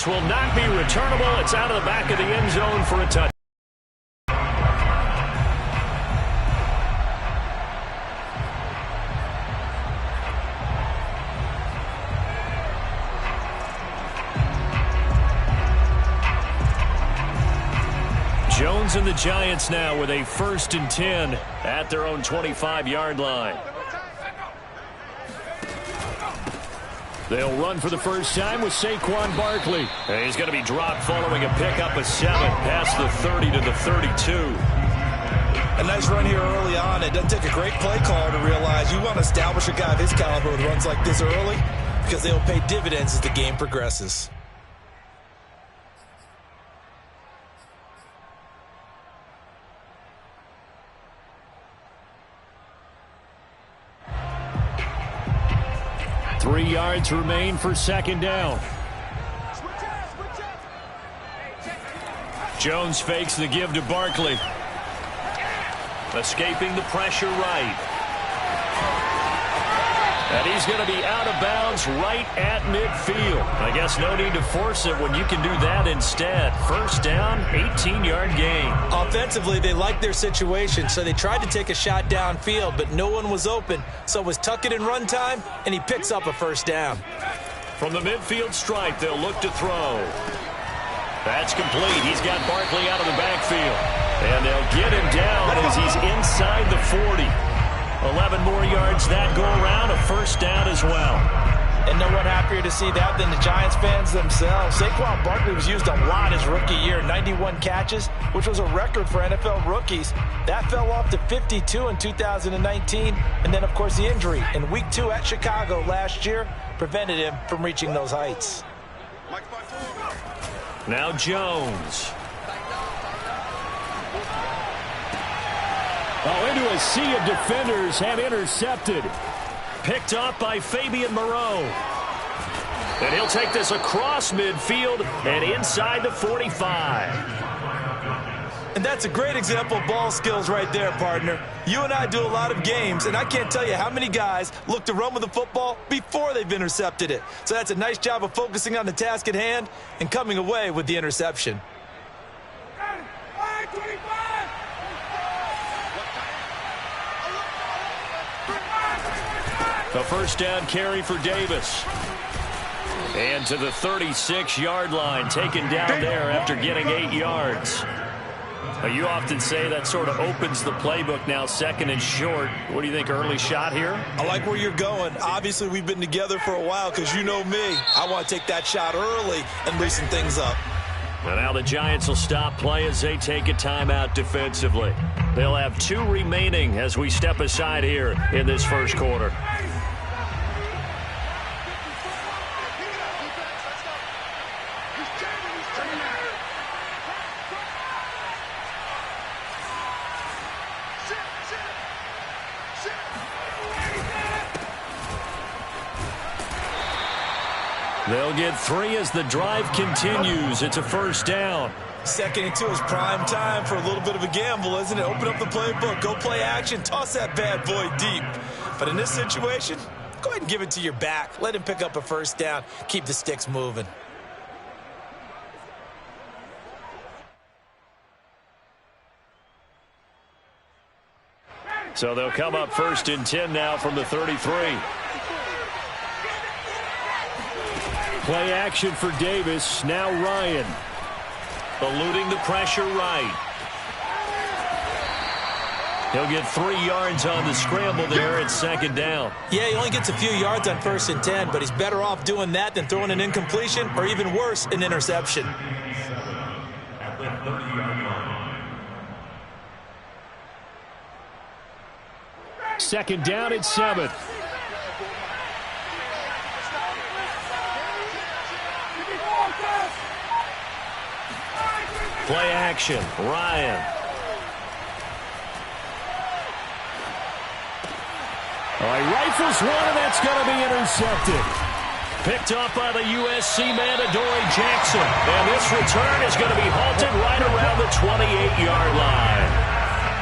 will not be returnable. It's out of the back of the end zone for a touchdown. Jones and the Giants now with a 1st and 10 at their own 25-yard line. They'll run for the first time with Saquon Barkley. And he's going to be dropped following a pickup of 7 past the 30 to the 32. A nice run here early on. It doesn't take a great play caller to realize you want to establish a guy of his caliber with runs like this early because they'll pay dividends as the game progresses. Three yards remain for 2nd down. Jones fakes the give to Barkley. Escaping the pressure right. And he's going to be out of bounds right at midfield. I guess no need to force it when you can do that instead. 1st down, 18-yard gain. Offensively, they liked their situation, so they tried to take a shot downfield, but no one was open. So it was tuck it in run time, and he picks up a 1st down. From the midfield stripe, they'll look to throw. That's complete. He's got Barkley out of the backfield. And they'll get him down as he's inside the 40. 11 more yards that go around, a 1st down as well. And no one happier to see that than the Giants fans themselves. Saquon Barkley was used a lot his rookie year, 91 catches, which was a record for NFL rookies. That fell off to 52 in 2019, and then, of course, the injury in Week 2 at Chicago last year prevented him from reaching those heights. Now Jones. Oh, into a sea of defenders and intercepted. Picked up by Fabian Moreau. And he'll take this across midfield and inside the 45. And that's a great example of ball skills right there, partner. You and I do a lot of games, and I can't tell you how many guys look to run with the football before they've intercepted it. So that's a nice job of focusing on the task at hand and coming away with the interception. The 1st down carry for Davis. And to the 36-yard line, taken down there after getting 8 yards. You often say that sort of opens the playbook now, 2nd and short. What do you think, early shot here? I like where you're going. Obviously, we've been together for a while because you know me. I want to take that shot early and loosen things up. And now the Giants will stop play as they take a timeout defensively. They'll have 2 remaining as we step aside here in this 1st quarter. They'll get 3 as the drive continues. It's a 1st down. 2nd and 2 is prime time for a little bit of a gamble, isn't it? Open up the playbook, go play action, toss that bad boy deep. But in this situation, go ahead and give it to your back. Let him pick up a 1st down. Keep the sticks moving. So they'll come up 1st and 10 now from the 33. Play action for Davis. Now Ryan. Eluding the pressure right. He'll get 3 yards on the scramble there at 2nd down. Yeah, he only gets a few yards on 1st and 10, but he's better off doing that than throwing an incompletion or even worse, an interception. Second down at 7. Play action, Ryan. All right, rifles one, and that's going to be intercepted. Picked up by the USC man, Adoree Jackson. And this return is going to be halted right around the 28-yard line.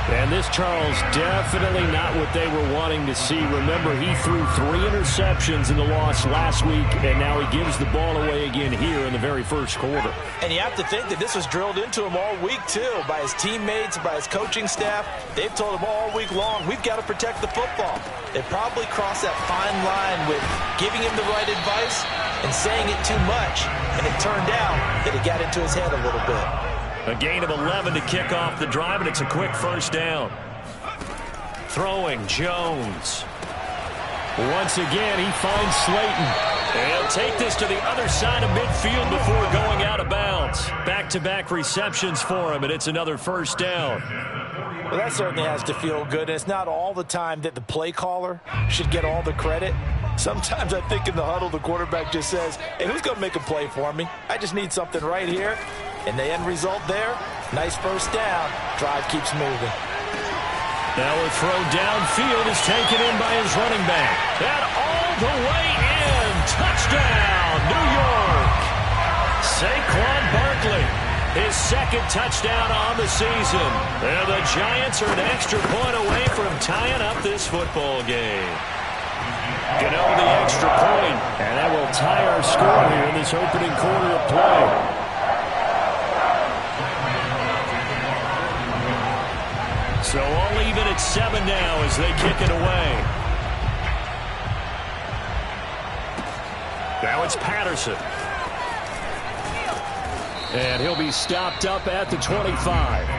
And this, Charles, definitely not what they were wanting to see. Remember, he threw 3 interceptions in the loss last week, and now he gives the ball away again here in the very first quarter. And you have to think that this was drilled into him all week, too, by his teammates, by his coaching staff. They've told him all week long, we've got to protect the football. They probably crossed that fine line with giving him the right advice and saying it too much. And it turned out that it got into his head a little bit. A gain of 11 to kick off the drive, and it's a quick first down. Throwing, Jones. Once again, he finds Slayton. And he'll take this to the other side of midfield before going out of bounds. Back-to-back receptions for him, and it's another first down. Well, that certainly has to feel good. And it's not all the time that the play caller should get all the credit. Sometimes I think in the huddle, the quarterback just says, hey, who's going to make a play for me? I just need something right here. And the end result there, nice first down. Drive keeps moving. Now a throw downfield is taken in by his running back. And all the way in. Touchdown, New York. Saquon Barkley, his second touchdown on the season. And the Giants are an extra point away from tying up this football game. Gano the extra point, and that will tie our score here in this opening quarter of play. So all even at 7 now as they kick it away. Now it's Patterson. And he'll be stopped up at the 25.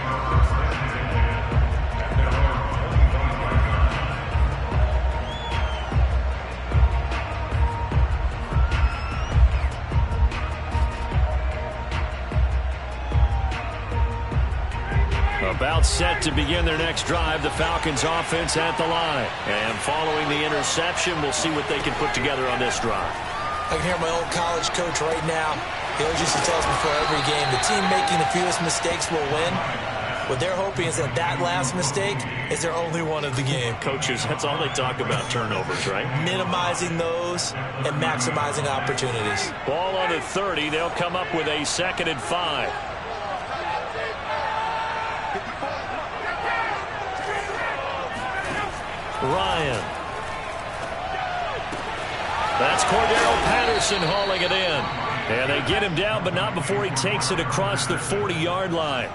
About set to begin their next drive, the Falcons offense at the line. And following the interception, we'll see what they can put together on this drive. I can hear my old college coach right now. He always used to tell us before every game, the team making the fewest mistakes will win. What they're hoping is that last mistake is their only one of the game. Coaches, that's all they talk about, turnovers, right? Minimizing those and maximizing opportunities. Ball on the 30. They'll come up with a 2nd and 5. Ryan. That's Cordero Patterson hauling it in. And they get him down, but not before he takes it across the 40-yard line.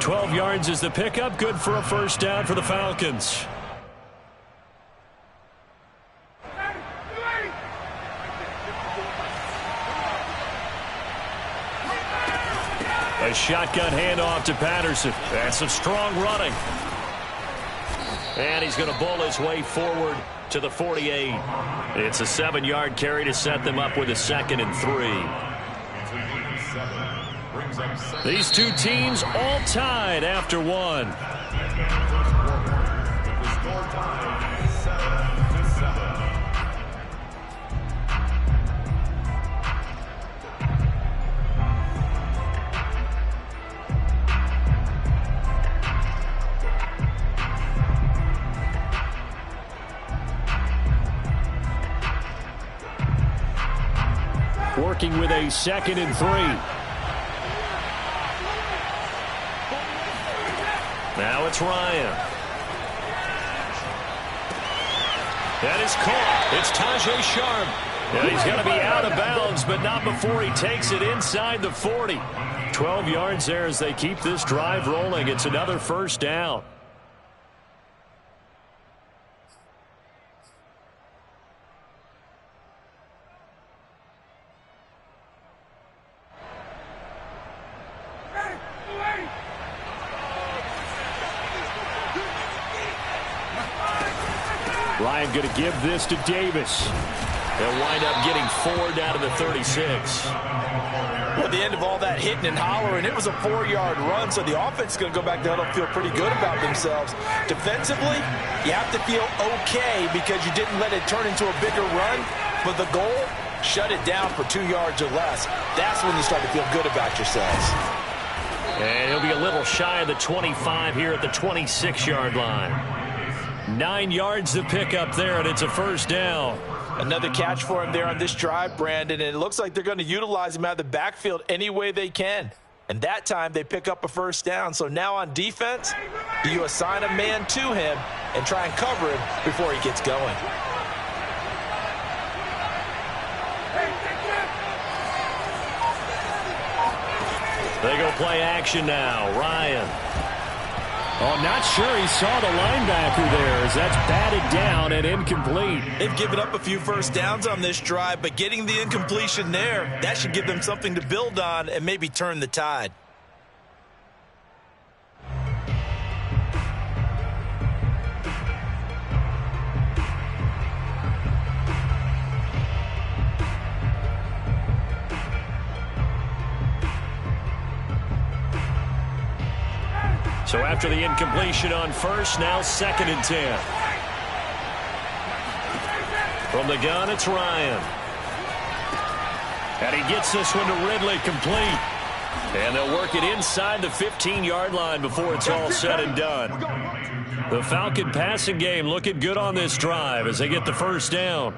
12 yards is the pickup. Good for a first down for the Falcons. A shotgun handoff to Patterson. That's some strong running. And he's going to bowl his way forward to the 48. It's a 7-yard carry to set them up with a 2nd and 3. These two teams all tied after 1. Working with a 2nd and 3. Now it's Ryan. That is caught. It's Tajae Sharpe. And he's going to be out of bounds, but not before he takes it inside the 40. 12 yards there as they keep this drive rolling. It's another first down. Ryan going to give this to Davis. They'll wind up getting 4 down to the 36. Well, at the end of all that hitting and hollering, it was a 4-yard run, so the offense is going to go back there and feel pretty good about themselves. Defensively, you have to feel okay because you didn't let it turn into a bigger run, but the goal, shut it down for 2 yards or less. That's when you start to feel good about yourselves. And he'll be a little shy of the 25 here at the 26-yard line. 9 yards to pick up there, and it's a first down. Another catch for him there on this drive, Brandon, and it looks like they're going to utilize him out of the backfield any way they can. And that time they pick up a first down. So now on defense, you assign a man to him and try and cover him before he gets going. They go play action now. Ryan. Oh, not sure he saw the linebacker there as that's batted down and incomplete. They've given up a few first downs on this drive, but getting the incompletion there, that should give them something to build on and maybe turn the tide. So after the incompletion on first, now 2nd and 10. From the gun, it's Ryan. And he gets this one to Ridley complete. And they'll work it inside the 15-yard line before it's all said and done. The Falcon passing game looking good on this drive as they get the first down.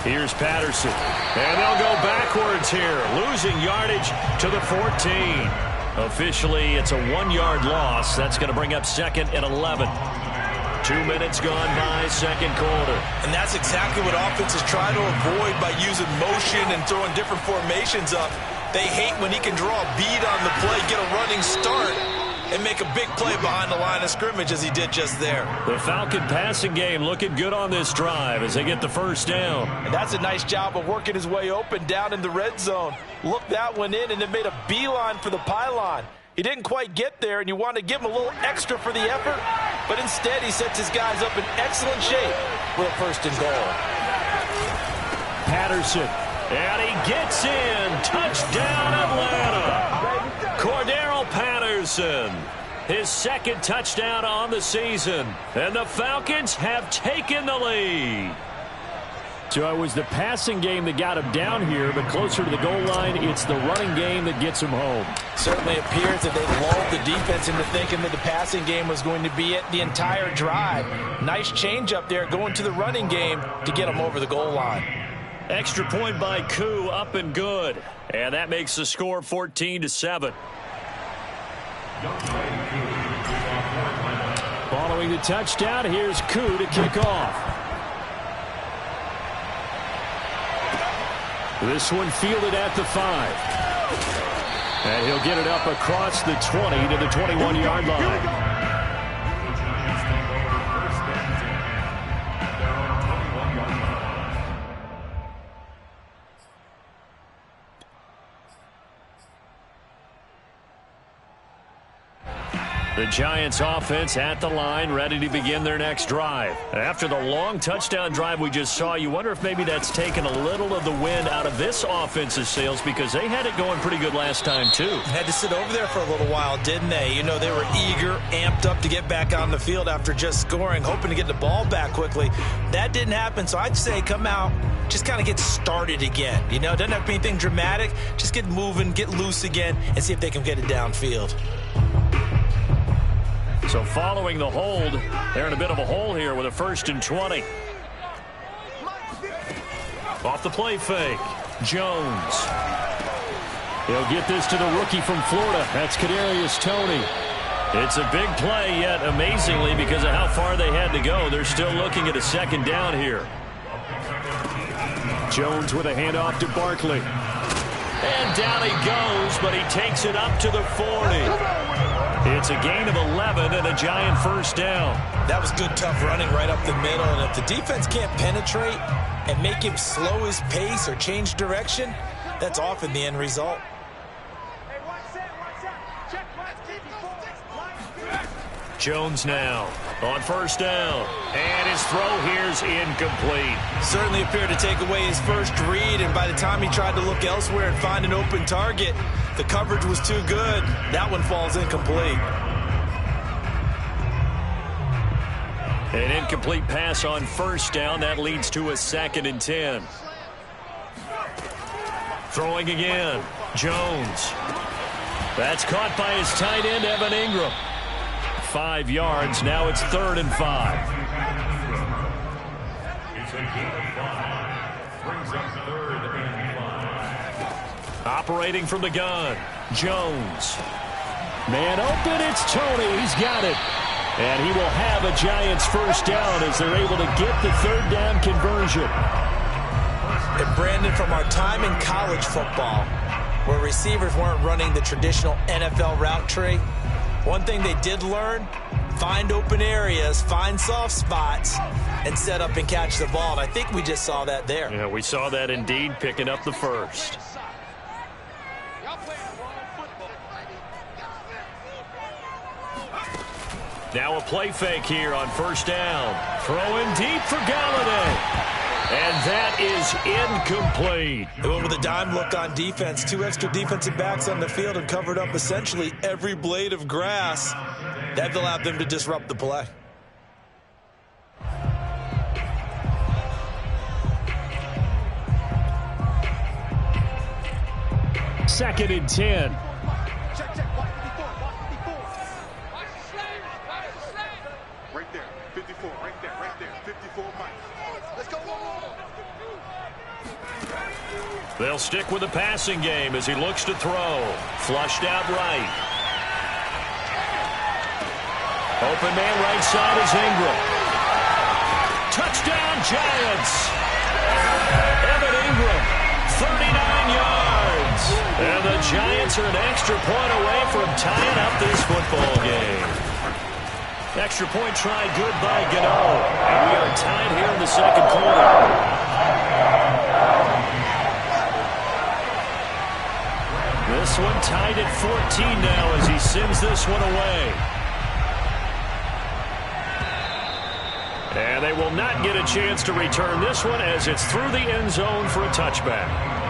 Here's Patterson. And they'll go backwards here, losing yardage to the 14. Officially, it's a 1-yard loss. That's going to bring up 2nd and 11. 2 minutes gone by, second quarter. And that's exactly what offenses try to avoid by using motion and throwing different formations up. They hate when he can draw a bead on the play, get a running start, and make a big play behind the line of scrimmage as he did just there. The Falcon passing game looking good on this drive as they get the first down. And that's a nice job of working his way open down in the red zone. Looked that one in and it made a beeline for the pylon. He didn't quite get there, and you want to give him a little extra for the effort, but instead he sets his guys up in excellent shape for a 1st and goal. Patterson, and he gets in. Touchdown, Atlanta. Cordero Patterson, his 2nd touchdown on the season, and the Falcons have taken the lead. So it was the passing game that got him down here, but closer to the goal line, it's the running game that gets him home. Certainly appears that they lulled the defense into thinking that the passing game was going to be it the entire drive. Nice change up there going to the running game to get him over the goal line. Extra point by Koo, up and good. And that makes the score 14-7. Following the touchdown, here's Koo to kick off. This one fielded at the 5. And he'll get it up across the 20 to the 21-yard line. The Giants offense at the line, ready to begin their next drive. After the long touchdown drive we just saw, you wonder if maybe that's taken a little of the wind out of this offense's sails, because they had it going pretty good last time too. Had to sit over there for a little while, didn't they? You know, they were eager, amped up to get back on the field after just scoring, hoping to get the ball back quickly. That didn't happen, so I'd say come out, just kind of get started again. You know, doesn't have to be anything dramatic. Just get moving, get loose again, and see if they can get it downfield. So following the hold, they're in a bit of a hole here with a 1st and 20. Off the play fake, Jones. He'll get this to the rookie from Florida. That's Kadarius Toney. It's a big play, yet amazingly, because of how far they had to go, they're still looking at a 2nd down here. Jones with a handoff to Barkley. And down he goes, but he takes it up to the 40. It's a gain of 11 and a Giant 1st down. That was good, tough running right up the middle. And if the defense can't penetrate and make him slow his pace or change direction, that's often the end result. Jones now on 1st down. And his throw here's incomplete. Certainly appeared to take away his first read, and by the time he tried to look elsewhere and find an open target, the coverage was too good. That one falls incomplete. An incomplete pass on 1st down. That leads to a 2nd and 10. Throwing again. Jones. That's caught by his tight end, Evan Ingram. 5 yards. Now it's 3rd and 5. Operating from the gun, Jones. Man open, it's Toney. He's got it. And he will have a Giants first down as they're able to get the 3rd down conversion. And Brandon, from our time in college football, where receivers weren't running the traditional NFL route tree, one thing they did learn, find open areas, find soft spots, and set up and catch the ball. And I think we just saw that there. Yeah, we saw that indeed, picking up the first. Now a play fake here on first down. Throwing deep for Galladay. And that is incomplete. They went with a dime look on defense. 2 extra defensive backs on the field and covered up essentially every blade of grass. That allowed them to disrupt the play. Second and 10. Right there, 54, right there, 54 Mike. Let's go. They'll stick with the passing game as he looks to throw. Flushed out right. Open man right side is Ingram. Touchdown Giants. Evan Ingram, 39 yards. And the Giants are an extra point away from tying up this football game. Extra point try good by Gano. And we are tied here in the second quarter. This one tied at 14 now as he sends this one away. And they will not get a chance to return this one as it's through the end zone for a touchback.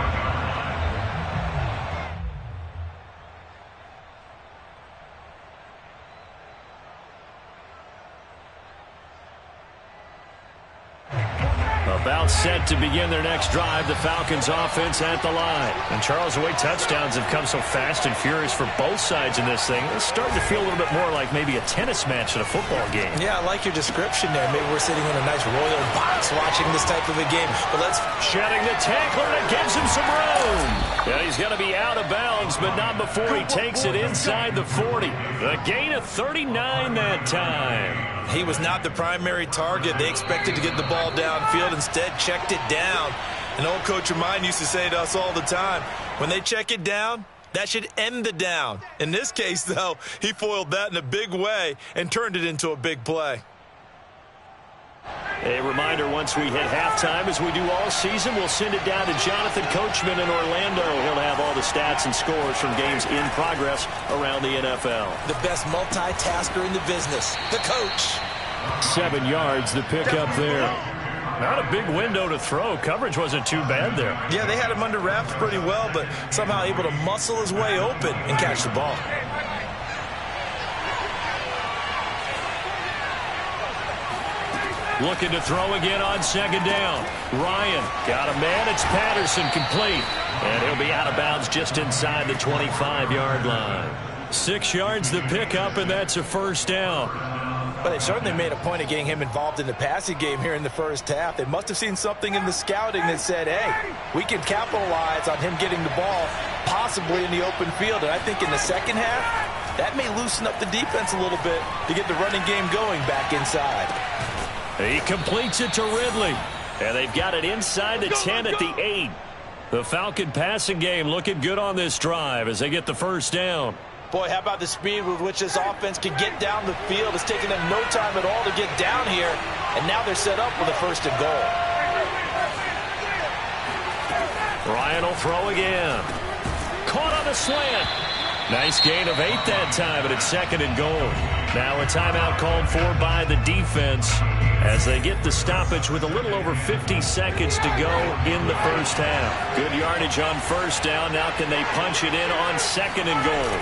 About set to begin their next drive, the Falcons offense at the line. And Charles, the way touchdowns have come so fast and furious for both sides in this thing, it's starting to feel a little bit more like maybe a tennis match at a football game. Yeah, I like your description there. Maybe we're sitting in a nice royal box watching this type of a game. But let's... Shedding the tackler, and it gives him some room. Yeah, he's going to be out of bounds, but not before he takes it inside the 40. A gain of 39 that time. He was not the primary target. They expected to get the ball downfield. Instead, checked it down. An old coach of mine used to say to us all the time, when they check it down, that should end the down. In this case, though, he foiled that in a big way and turned it into a big play. A reminder, once we hit halftime, as we do all season, we'll send it down to Jonathan Coachman in Orlando. He'll have all the stats and scores from games in progress around the NFL. The best multitasker in the business, the coach. 7 yards, the pickup there. Not a big window to throw. Coverage wasn't too bad there. Yeah, they had him under wraps pretty well, but somehow able to muscle his way open and catch the ball. Looking to throw again on second down. Ryan got a man. It's Patterson complete. And he'll be out of bounds just inside the 25-yard line. 6 yards the pickup, and that's a first down. But they certainly made a point of getting him involved in the passing game here in the first half. They must have seen something in the scouting that said, hey, we can capitalize on him getting the ball possibly in the open field. And I think in the second half, that may loosen up the defense a little bit to get the running game going back inside. He completes it to Ridley. And they've got it inside the 10 at the 8. The Falcon passing game looking good on this drive as they get the first down. Boy, how about the speed with which this offense can get down the field? It's taken them no time at all to get down here. And now they're set up with a first and goal. Ryan will throw again. Caught on the slant. Nice gain of 8 that time, but it's second and goal. Now a timeout called for by the defense as they get the stoppage with a little over 50 seconds to go in the first half. Good yardage on first down. Now can they punch it in on second and goal?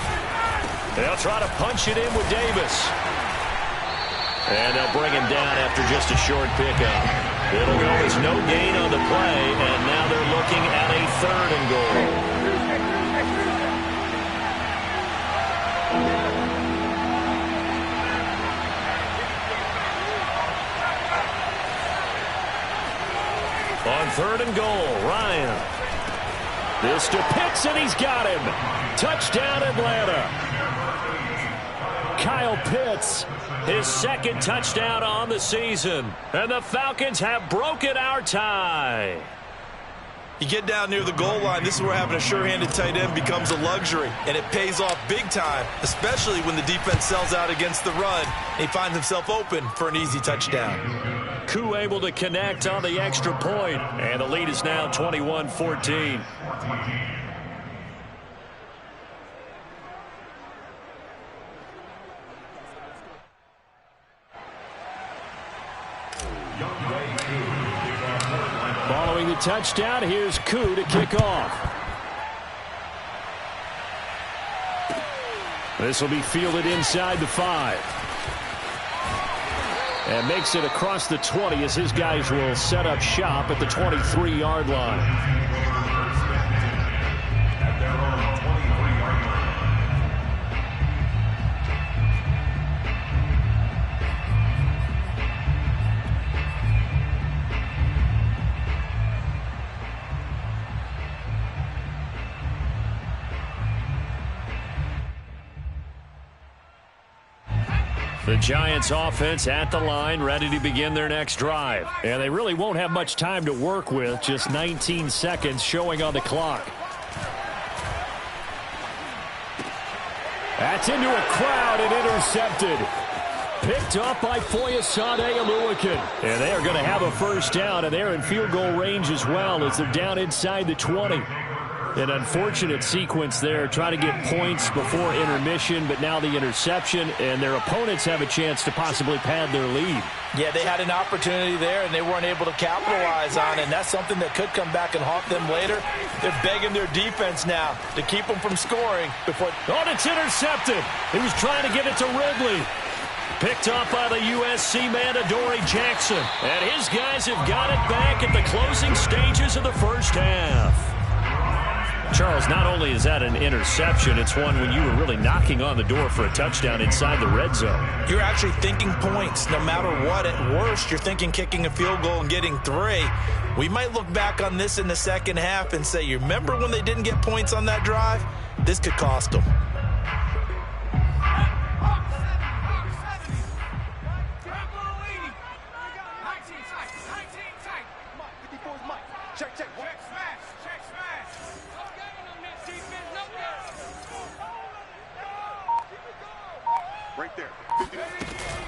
They'll try to punch it in with Davis. And they'll bring him down after just a short pickup. It'll go as no gain on the play, and now they're looking at a third and goal. 3rd and goal. Ryan. This to Pitts, and he's got him. Touchdown, Atlanta. Kyle Pitts, his 2nd touchdown on the season. And the Falcons have broken our tie. You get down near the goal line, this is where having a sure-handed tight end becomes a luxury, and it pays off big time, especially when the defense sells out against the run, and he finds himself open for an easy touchdown. Koo able to connect on the extra point, and the lead is now 21-14. Following the touchdown, here's Koo to kick off. This will be fielded inside the 5. And makes it across the 20 as his guys will set up shop at the 23-yard line. The Giants offense at the line, ready to begin their next drive. And they really won't have much time to work with, just 19 seconds showing on the clock. That's into a crowd and intercepted. Picked up by Foyesade Oluokun. And they are going to have a first down, and they're in field goal range as well as they're down inside the 20. An unfortunate sequence there, trying to get points before intermission, but now the interception, and their opponents have a chance to possibly pad their lead. Yeah, they had an opportunity there, and they weren't able to capitalize on it, and that's something that could come back and haunt them later. They're begging their defense now to keep them from scoring before... Oh, it's intercepted. He was trying to get it to Ridley. Picked up by the USC man, Adoree Jackson. And his guys have got it back at the closing stages of the first half. Charles, not only is that an interception, it's one when you were really knocking on the door for a touchdown inside the red zone. You're actually thinking points no matter what. At worst, you're thinking kicking a field goal and getting 3. We might look back on this in the second half and say, you remember when they didn't get points on that drive? This could cost them.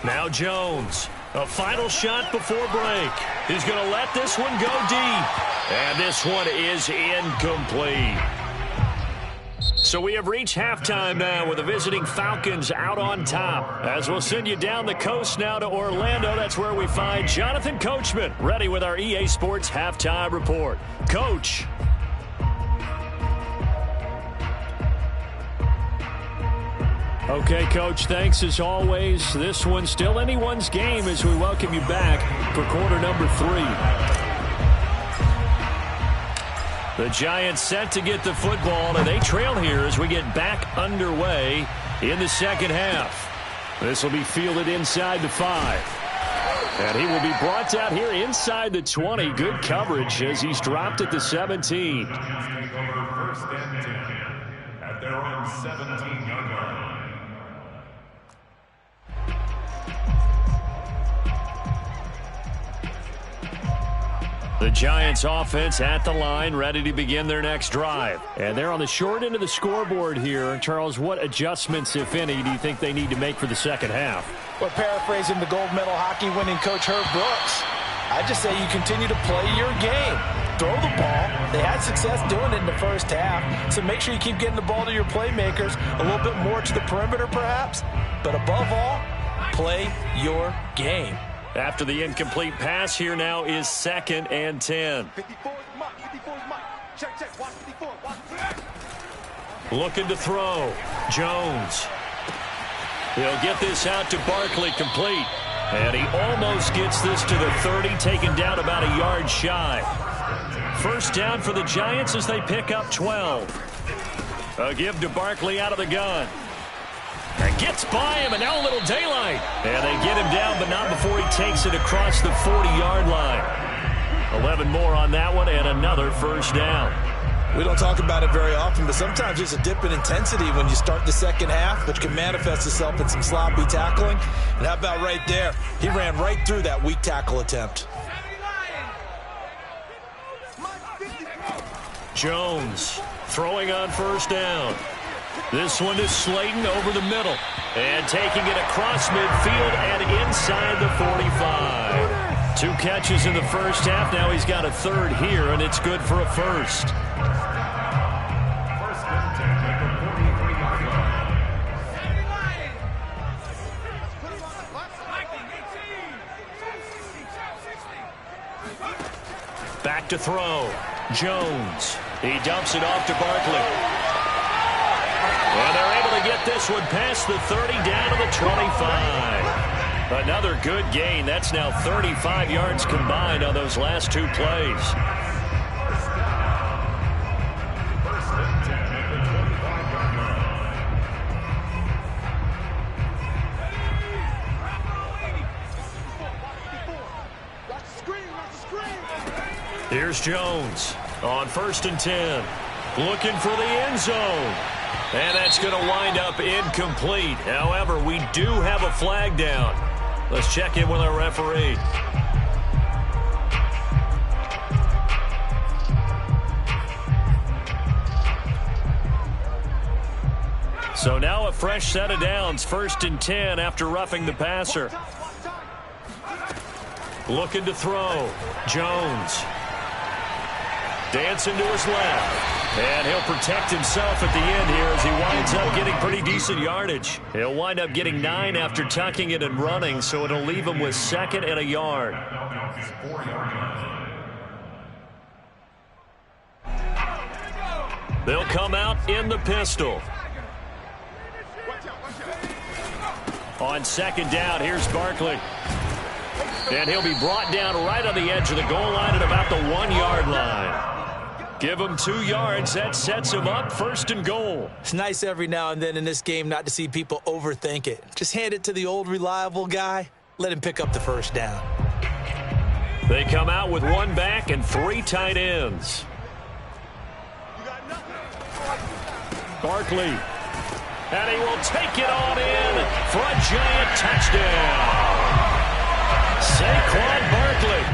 Now Jones, a final shot before break. He's going to let this one go deep. And this one is incomplete. So we have reached halftime now with the visiting Falcons out on top. As we'll send you down the coast now to Orlando, that's where we find Jonathan Coachman, ready with our EA Sports Halftime Report. Coach. Okay, Coach, thanks as always. This one's still anyone's game as we welcome you back for quarter number 3. The Giants set to get the football, and they trail here as we get back underway in the second half. This will be fielded inside the 5. And he will be brought out here inside the 20. Good coverage as he's dropped at the 17. First and 10 at their own 17-yard line. The Giants offense at the line, ready to begin their next drive. And they're on the short end of the scoreboard here. Charles, what adjustments, if any, do you think they need to make for the second half? Well, paraphrasing the gold medal hockey winning coach Herb Brooks, I just say you continue to play your game. Throw the ball. They had success doing it in the first half, so make sure you keep getting the ball to your playmakers, a little bit more to the perimeter perhaps, but above all, play your game. After the incomplete pass, here now is 2nd and 10. 54 is Mike. 54 is Mike. Check. Watch 54. Watch. Looking to throw. Jones. He'll get this out to Barkley, complete. And he almost gets this to the 30, taken down about a yard shy. First down for the Giants as they pick up 12. A give to Barkley out of the gun. And gets by him, and now a little daylight. And they get him down, but not before he takes it across the 40-yard line. 11 more on that one and another first down. We don't talk about it very often, but sometimes there's a dip in intensity when you start the second half, which can manifest itself in some sloppy tackling. And how about right there? He ran right through that weak tackle attempt. Jones throwing on first down. This one is Slayton over the middle. And taking it across midfield and inside the 45. 2 catches in the first half. Now he's got a third here, and it's good for a first. Back to throw. Jones. He dumps it off to Barkley. And they're able to get this one past the 30 down to the 25. Another good gain. That's now 35 yards combined on those last 2 plays. Here's Jones on 1st and 10. Looking for the end zone. And that's going to wind up incomplete. However, we do have a flag down. Let's check in with our referee. So now a fresh set of downs. 1st and 10 after roughing the passer. Looking to throw. Jones. Dancing to his left. And he'll protect himself at the end here as he winds up getting pretty decent yardage. He'll wind up getting 9 after tucking it and running, so it'll leave him with 2nd and a yard. They'll come out in the pistol. On 2nd down, here's Barkley. And he'll be brought down right on the edge of the goal line at about the 1-yard line. Give him 2 yards. That sets him up 1st and goal. It's nice every now and then in this game not to see people overthink it. Just hand it to the old reliable guy. Let him pick up the first down. They come out with 1 back and 3 tight ends. Barkley. And he will take it on in for a giant touchdown. Saquon Barkley.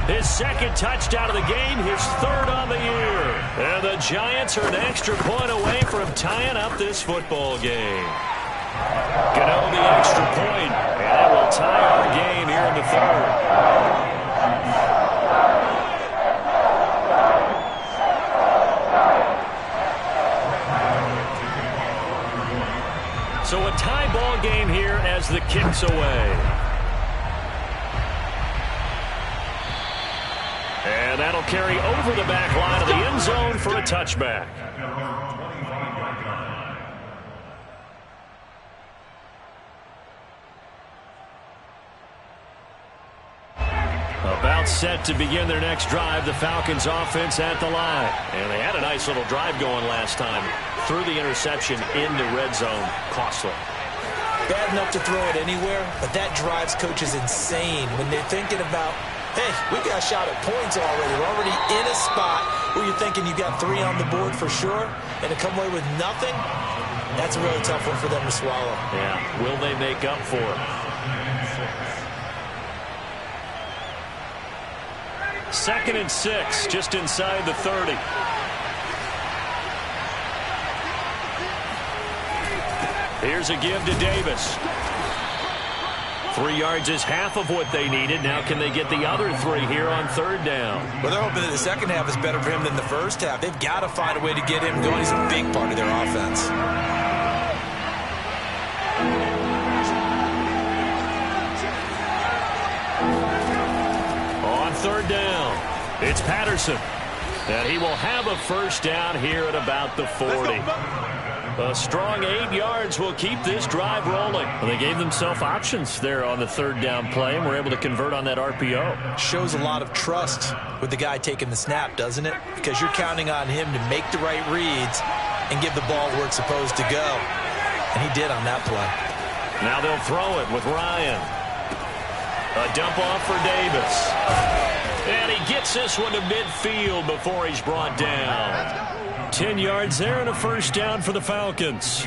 His 2nd touchdown of the game, his 3rd on the year. And the Giants are an extra point away from tying up this football game. Gano the extra point, and that will tie our game here in the 3rd. So a tie ball game here as the kick's away. And that'll carry over the back line of the end zone for a touchback. About set to begin their next drive, the Falcons offense at the line. And they had a nice little drive going last time. Threw the interception into red zone. Costly. Bad enough to throw it anywhere, but that drives coaches insane when they're thinking about, hey, we got a shot at points already. We're already in a spot where you're thinking you got 3 on the board for sure, and to come away with nothing, that's a really tough one for them to swallow. Yeah, will they make up for it? 2nd and 6, just inside the 30. Here's a give to Davis. 3 yards is half of what they needed. Now can they get the other 3 here on 3rd down? Well, they're hoping that the second half is better for him than the first half. They've got to find a way to get him going. He's a big part of their offense. On 3rd down, it's Patterson. And he will have a first down here at about the 40. A strong 8 yards will keep this drive rolling. Well, they gave themselves options there on the 3rd down play and were able to convert on that RPO. Shows a lot of trust with the guy taking the snap, doesn't it? Because you're counting on him to make the right reads and give the ball where it's supposed to go. And he did on that play. Now they'll throw it with Ryan. A dump off for Davis. And he gets this one to midfield before he's brought down. 10 yards there and a first down for the Falcons.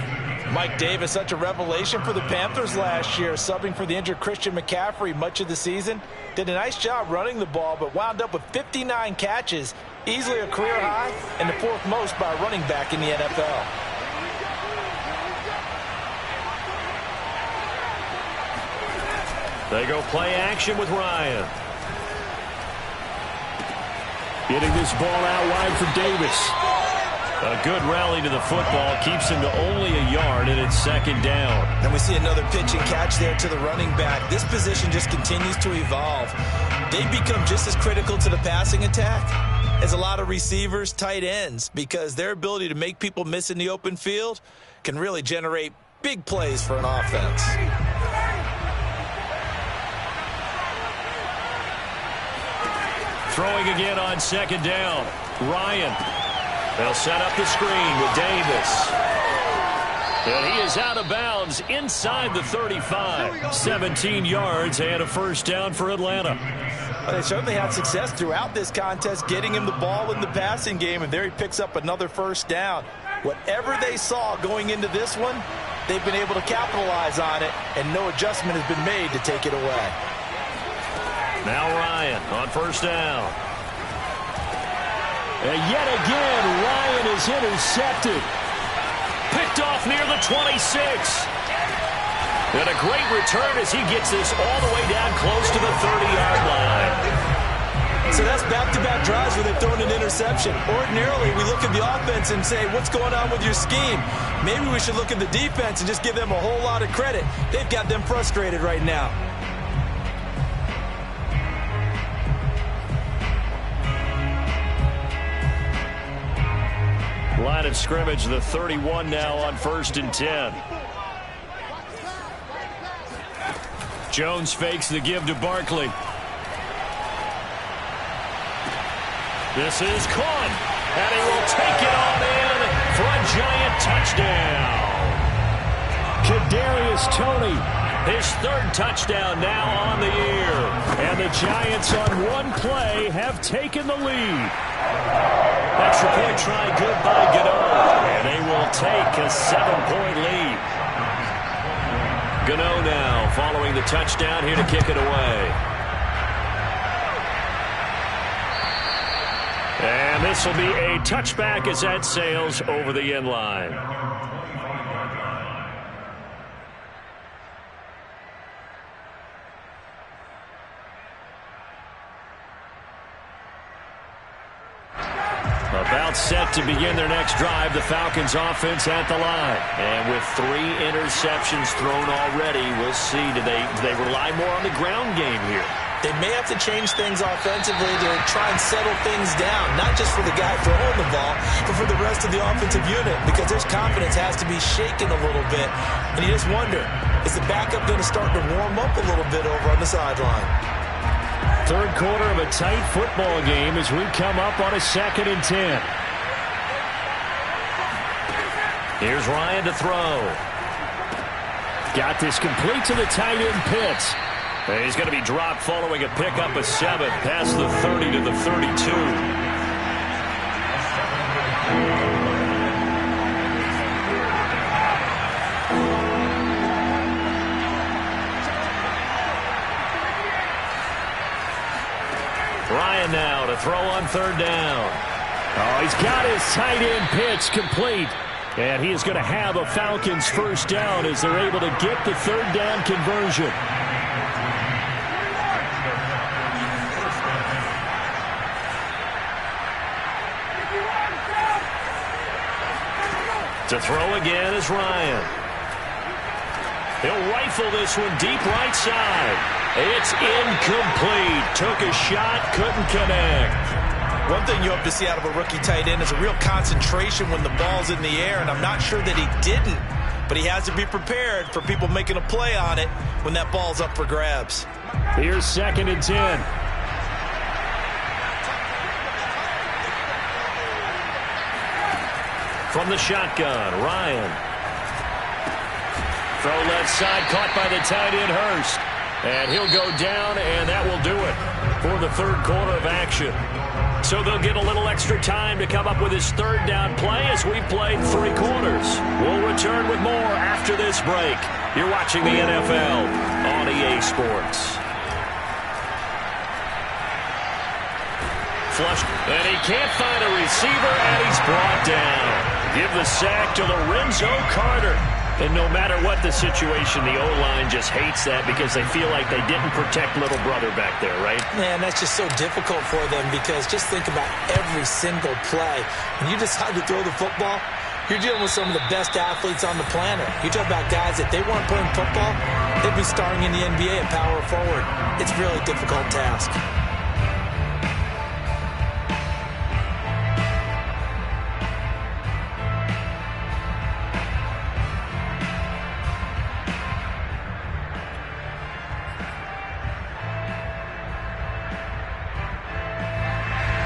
Mike Davis, such a revelation for the Panthers last year, subbing for the injured Christian McCaffrey much of the season. Did a nice job running the ball, but wound up with 59 catches, easily a career high, and the 4th most by a running back in the NFL. They go play action with Ryan. Getting this ball out wide for Davis. A good rally to the football keeps him to only a yard, and it's 2nd down. And we see another pitch and catch there to the running back. This position just continues to evolve. They become just as critical to the passing attack as a lot of receivers, tight ends, because their ability to make people miss in the open field can really generate big plays for an offense. Throwing again on 2nd down. Ryan. They'll set up the screen with Davis. And he is out of bounds inside the 35. 17 yards and a first down for Atlanta. Well, they certainly had success throughout this contest getting him the ball in the passing game, and there he picks up another first down. Whatever they saw going into this one, they've been able to capitalize on it, and no adjustment has been made to take it away. Now Ryan on first down. And yet again, Ryan is intercepted. Picked off near the 26. And a great return as he gets this all the way down close to the 30-yard line. So that's back-to-back drives where they've thrown an interception. Ordinarily, we look at the offense and say, what's going on with your scheme? Maybe we should look at the defense and just give them a whole lot of credit. They've got them frustrated right now. Line of scrimmage, the 31 now on 1st and 10. Jones fakes the give to Barkley. This is caught, and he will take it on in for a giant touchdown. Kadarius Toney, his 3rd touchdown now on the year. And the Giants on one play have taken the lead. Extra point try good by Gano, and they will take a 7-point lead. Gano now following the touchdown here to kick it away. And this will be a touchback as that sails over the end line. About set to begin their next drive, the Falcons offense at the line. And with 3 interceptions thrown already, we'll see, do they rely more on the ground game here? They may have to change things offensively to try and settle things down, not just for the guy throwing the ball, but for the rest of the offensive unit, because their confidence has to be shaken a little bit. And you just wonder, is the backup going to start to warm up a little bit over on the sideline? 3rd quarter of a tight football game as we come up on a 2nd and 10. Here's Ryan to throw. Got this complete to the tight end Pitts. And he's going to be dropped following a pickup of 7 past the 30 to the 32. Ryan now to throw on 3rd down. Oh, he's got his tight end Pitts complete. And he is going to have a Falcons first down as they're able to get the 3rd down conversion. To throw again is Ryan. He'll rifle this one deep right side. It's incomplete. Took a shot, couldn't connect. One thing you hope to see out of a rookie tight end is a real concentration when the ball's in the air, and I'm not sure that he didn't, but he has to be prepared for people making a play on it when that ball's up for grabs. Here's 2nd and 10. From the shotgun, Ryan. Throw left side, caught by the tight end Hurst. And he'll go down, and that will do it for the third quarter of action. So they'll get a little extra time to come up with his third down play as we've played 3 quarters. We'll return with more after this break. You're watching the NFL on EA Sports. Flushed, and he can't find a receiver, and he's brought down. Give the sack to Lorenzo Carter. And no matter what the situation, the O-line just hates that because they feel like they didn't protect little brother back there, right? Man, that's just so difficult for them because just think about every single play. When you decide to throw the football, you're dealing with some of the best athletes on the planet. You talk about guys, if they weren't playing football, they'd be starring in the NBA at power forward. It's a really difficult task.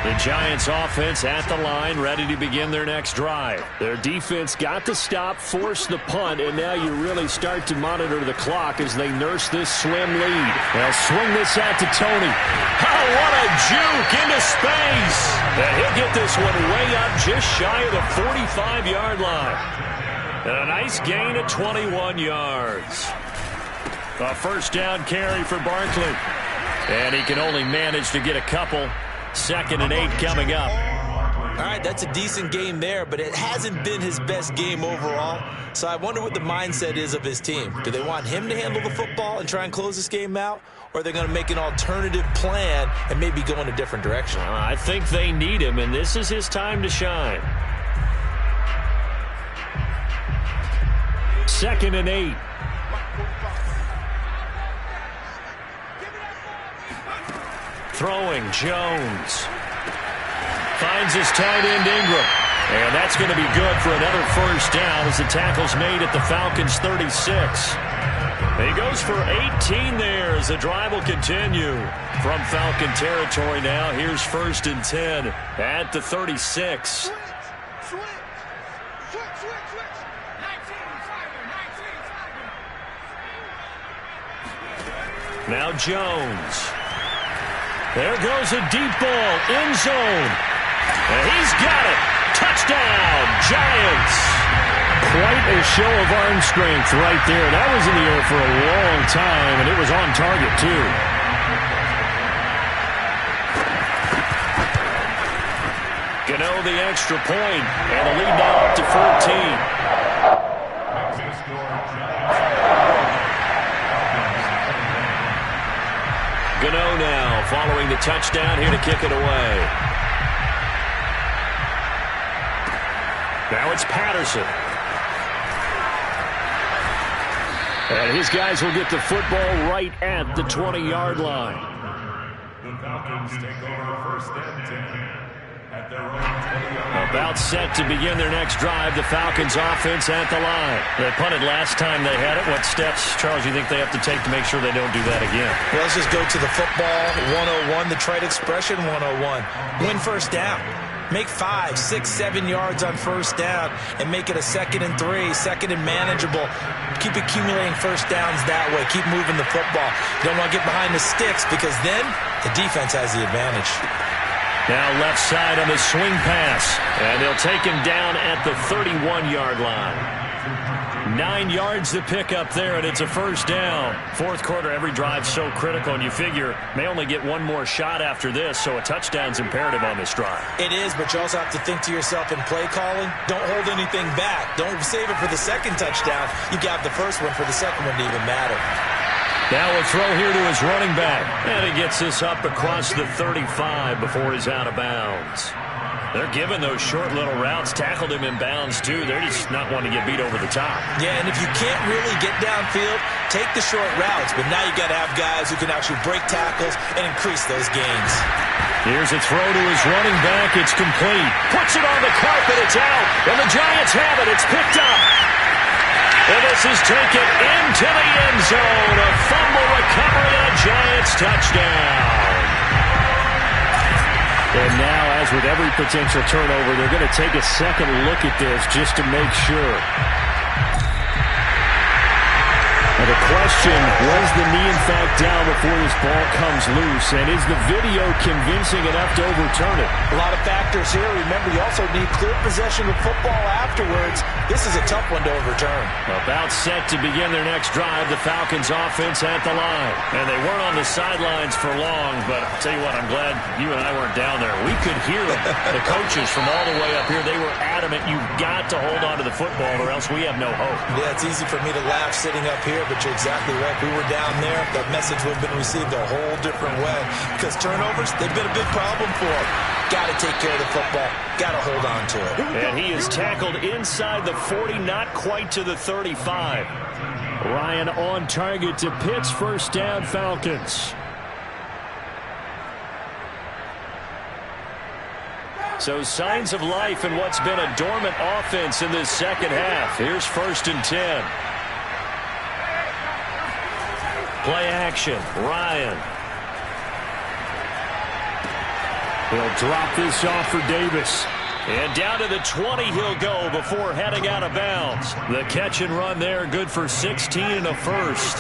The Giants offense at the line, ready to begin their next drive. Their defense got the stop, forced the punt, and now you really start to monitor the clock as they nurse this slim lead. They'll swing this out to Tony. Oh, what a juke into space. And he'll get this one way up just shy of the 45-yard line. And a nice gain of 21 yards. A first down carry for Barkley. And he can only manage to get a couple. 2nd and 8 coming up. All right, that's a decent game there, but it hasn't been his best game overall. So I wonder what the mindset is of his team. Do they want him to handle the football and try and close this game out? Or are they going to make an alternative plan and maybe go in a different direction? I think they need him, and this is his time to shine. 2nd and 8. Throwing, Jones. Finds his tight end, Ingram. And that's going to be good for another first down as the tackle's made at the Falcons' 36. He goes for 18 there as the drive will continue. From Falcon territory now, here's 1st and 10 at the 36. Now Jones. There goes a deep ball, end zone. And he's got it. Touchdown, Giants. Quite a show of arm strength right there. That was in the air for a long time, and it was on target, too. Gano the extra point, and the lead now up to 14. Gano now following the touchdown here to kick it away. Now it's Patterson. And his guys will get the football right at the 20-yard line. The Falcons take over 1st and 10 at their own 20-yard. About set to begin their next drive, the Falcons offense at the line. They punted last time they had it. What steps, Charles, do you think they have to take to make sure they don't do that again? Well, let's just go to the football 101, the trite expression 101. Win first down. Make 5, 6, 7 yards on first down and make it a 2nd and 3, 2nd and manageable. Keep accumulating first downs that way. Keep moving the football. You don't want to get behind the sticks because then the defense has the advantage. Now left side on the swing pass. And they'll take him down at the 31-yard line. 9 yards to pick up there, and it's a first down. 4th quarter, every drive's so critical, and you figure may only get one more shot after this, so a touchdown's imperative on this drive. It is, but you also have to think to yourself in play calling, don't hold anything back. Don't save it for the second touchdown. You got the first one for the second one to even matter. Now a throw here to his running back. And he gets this up across the 35 before he's out of bounds. They're giving those short little routes. Tackled him in bounds, too. They're just not wanting to get beat over the top. Yeah, and if you can't really get downfield, take the short routes. But now you got to have guys who can actually break tackles and increase those gains. Here's a throw to his running back. It's complete. Puts it on the carpet. It's out. And the Giants have it. It's picked up. And this is taken into the end zone. A fumble recovery and a Giants touchdown. And now, as with every potential turnover, they're going to take a second look at this just to make sure. And the question, was the knee in fact down before this ball comes loose? And is the video convincing enough to overturn it? A lot of factors here. Remember, you also need clear possession of football afterwards. This is a tough one to overturn. About set to begin their next drive, the Falcons offense at the line. And they weren't on the sidelines for long, but I'll tell you what, I'm glad you and I weren't down there. We could hear them. The coaches from all the way up here, they were adamant, you've got to hold on to the football or else we have no hope. Yeah, it's easy for me to laugh sitting up here, but you're exactly right. If we were down there, that message would have been received a whole different way. Because turnovers, they've been a big problem for them. Got to take care of the football. Got to hold on to it. And he is tackled inside the 40, not quite to the 35. Ryan on target to Pitts, first down Falcons. So signs of life in what's been a dormant offense in this second half. Here's 1st and 10. Play action. Ryan. He'll drop this off for Davis. And down to the 20 he'll go before heading out of bounds. The catch and run there, good for 16 and a first.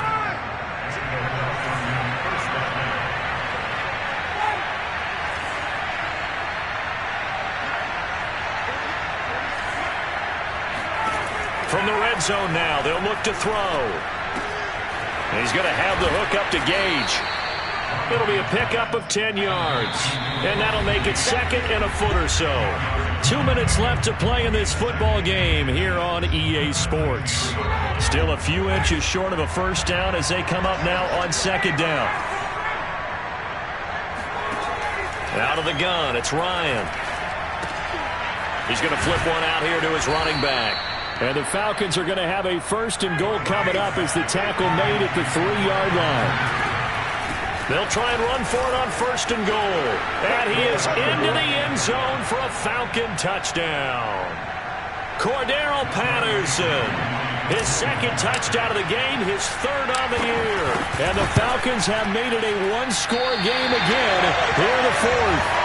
From the red zone now, they'll look to throw. And he's going to have the hook up to Gage. It'll be a pickup of 10 yards. And that'll make it 2nd and a foot or so. 2 minutes left to play in this football game here on EA Sports. Still a few inches short of a first down as they come up now on 2nd down. Out of the gun, it's Ryan. He's going to flip one out here to his running back. And the Falcons are going to have a 1st and goal coming up as the tackle made at the 3-yard line. They'll try and run for it on 1st and goal. And he is into the end zone for a Falcon touchdown. Cordarrelle Patterson, his 2nd touchdown of the game, his 3rd on the year. And the Falcons have made it a one-score game again here in the 4th.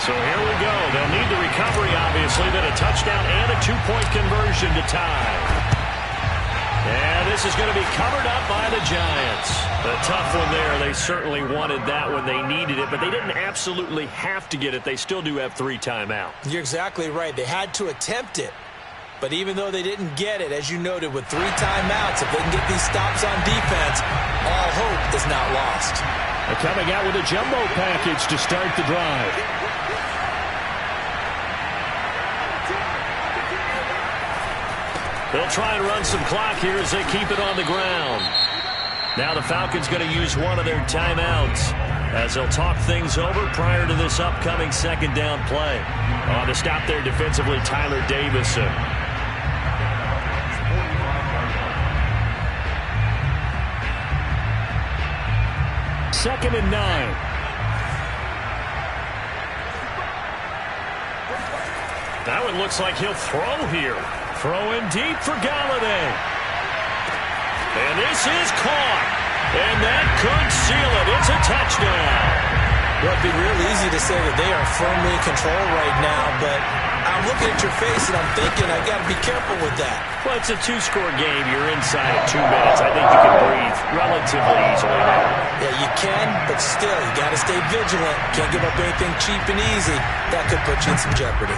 So here we go. They'll need the recovery, obviously, then a touchdown and a 2-point conversion to tie. And this is going to be covered up by the Giants. A tough one there. They certainly wanted that when they needed it, but they didn't absolutely have to get it. They still do have 3 timeouts. You're exactly right. They had to attempt it. But even though they didn't get it, as you noted, with 3 timeouts, if they can get these stops on defense, all hope is not lost. They're coming out with a jumbo package to start the drive. They'll try and run some clock here as they keep it on the ground. Now the Falcons going to use one of their timeouts as they'll talk things over prior to this upcoming 2nd down play. On the stop there defensively, Tyler Davison. Second and 9. That one looks like he'll throw here. Throwing deep for Galladay. And this is caught. And that could seal it. It's a touchdown. Well, it'd be real easy to say that they are firmly in control right now, but I'm looking at your face and I'm thinking I got to be careful with that. Well, it's a 2-score game. You're inside of 2 minutes. I think you can breathe relatively easily now. Yeah, you can, but still, you got to stay vigilant. Can't give up anything cheap and easy. That could put you in some jeopardy.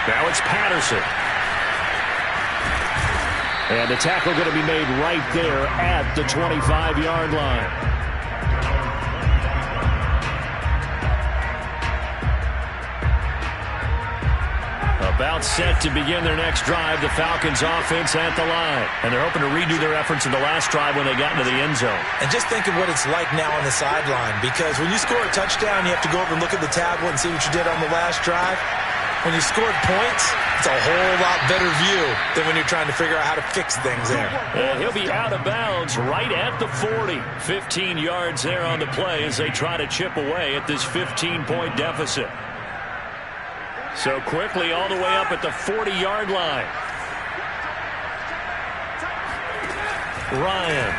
Now it's Patterson. And the tackle going to be made right there at the 25-yard line. About set to begin their next drive, the Falcons offense at the line. And they're hoping to redo their efforts in the last drive when they got into the end zone. And just think of what it's like now on the sideline, because when you score a touchdown, you have to go over and look at the tablet and see what you did on the last drive. When you scored points, it's a whole lot better view than when you're trying to figure out how to fix things there. And he'll be out of bounds right at the 40. 15 yards there on the play as they try to chip away at this 15-point deficit. So quickly all the way up at the 40-yard line. Ryan.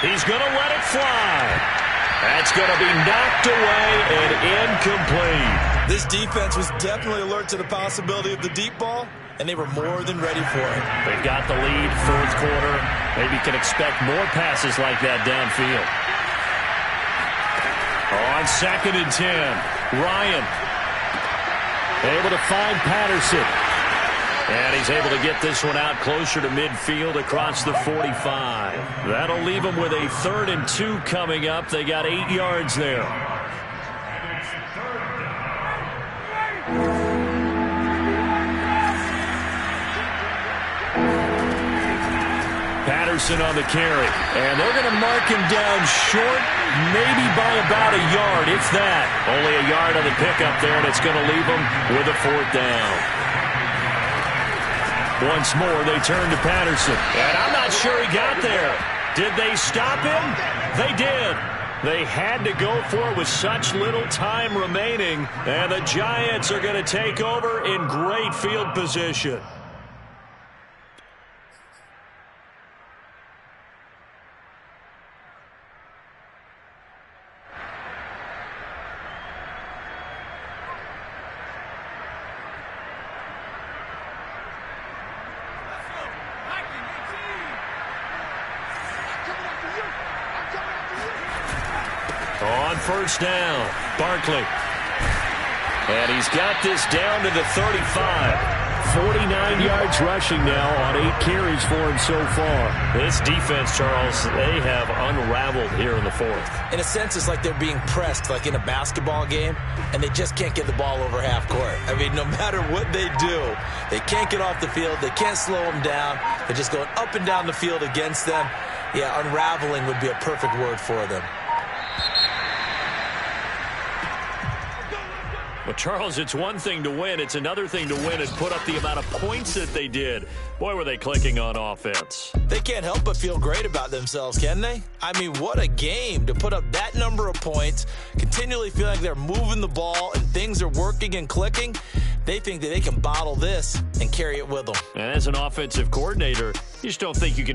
He's going to let it fly. That's going to be knocked away and incomplete. This defense was definitely alert to the possibility of the deep ball, and they were more than ready for it. They've got the lead, fourth quarter. Maybe can expect more passes like that downfield. On 2nd and 10, Ryan able to find Patterson. And he's able to get this one out closer to midfield across the 45. That'll leave them with a 3rd and 2 coming up. They got 8 yards there. Patterson on the carry. And they're going to mark him down short, maybe by about a yard, if that. Only a yard on the pickup there, and it's going to leave them with a 4th down. Once more, they turn to Patterson. And I'm not sure he got there. Did they stop him? They did. They had to go for it with such little time remaining. And the Giants are going to take over in great field position. On 1st down, Barkley. And he's got this down to the 35. 49 yards rushing now on 8 carries for him so far. This defense, Charles, they have unraveled here in the 4th. In a sense, it's like they're being pressed, like in a basketball game, and they just can't get the ball over half court. I mean, no matter what they do, they can't get off the field. They can't slow them down. They're just going up and down the field against them. Yeah, unraveling would be a perfect word for them. Well, Charles, it's one thing to win. It's another thing to win and put up the amount of points that they did. Boy, were they clicking on offense. They can't help but feel great about themselves, can they? I mean, what a game to put up that number of points, continually feel like they're moving the ball and things are working and clicking. They think that they can bottle this and carry it with them. And as an offensive coordinator, you just don't think you can